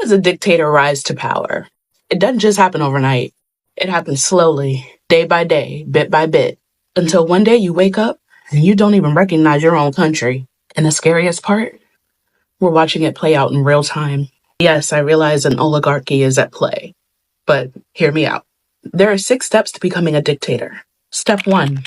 does a dictator rise to power? It doesn't just happen overnight. It happens slowly, day by day, bit by bit, until one day you wake up and you don't even recognize your own country. And the scariest part? We're watching it play out in real time. Yes, I realize an oligarchy is at play, but hear me out. There are 6 steps to becoming a dictator. Step 1,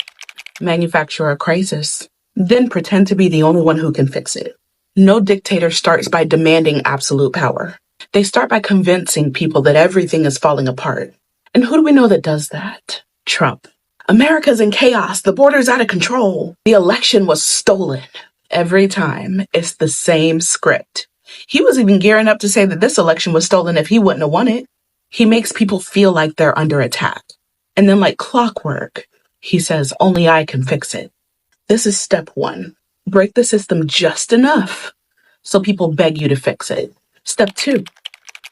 manufacture a crisis, then pretend to be the only one who can fix it. No dictator starts by demanding absolute power. They start by convincing people that everything is falling apart. And who do we know that does that? Trump. America's in chaos. The border's out of control. The election was stolen. Every time, it's the same script. He was even gearing up to say that this election was stolen if he wouldn't have won it. He makes people feel like they're under attack. And then like clockwork, he says, only I can fix it. This is step 1. Break the system just enough so people beg you to fix it. Step 2,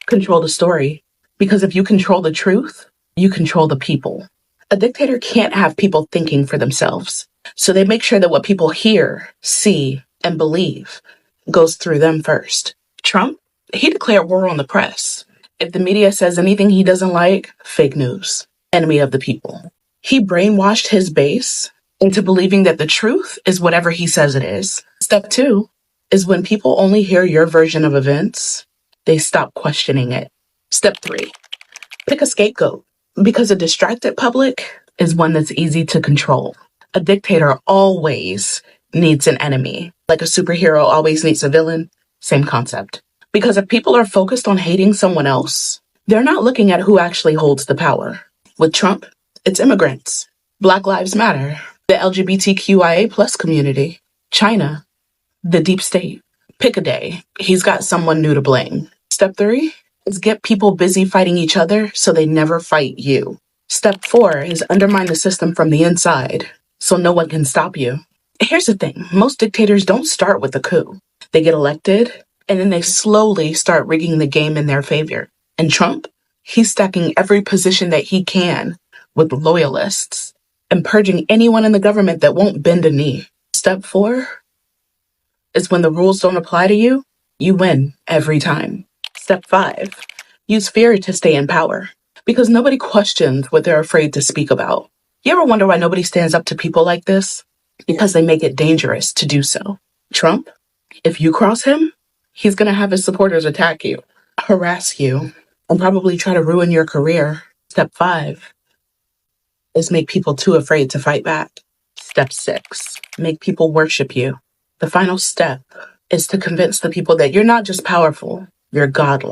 control the story. Because if you control the truth, you control the people. A dictator can't have people thinking for themselves. So they make sure that what people hear, see, and believe goes through them first. Trump, he declared war on the press. If the media says anything he doesn't like, fake news, enemy of the people. He brainwashed his base into believing that the truth is whatever he says it is. Step 2 is when people only hear your version of events, they stop questioning it. Step 3, pick a scapegoat, because a distracted public is one that's easy to control. A dictator always needs an enemy. Like a superhero always needs a villain, same concept. Because if people are focused on hating someone else, they're not looking at who actually holds the power. With Trump, it's immigrants, Black Lives Matter, the LGBTQIA plus community, China, the deep state. Pick a day. He's got someone new to blame. Step 3 is get people busy fighting each other so they never fight you. Step 4 is undermine the system from the inside so no one can stop you. Here's the thing. Most dictators don't start with a coup. They get elected and then they slowly start rigging the game in their favor. And Trump, he's stacking every position that he can with loyalists and purging anyone in the government that won't bend a knee. Step 4 is when the rules don't apply to you, you win every time. Step 5, use fear to stay in power because nobody questions what they're afraid to speak about. You ever wonder why nobody stands up to people like this? Because they make it dangerous to do so. Trump, if you cross him, he's going to have his supporters attack you, harass you, and probably try to ruin your career. Step 5 is make people too afraid to fight back. Step 6, make people worship you. The final step is to convince the people that you're not just powerful, you're godlike.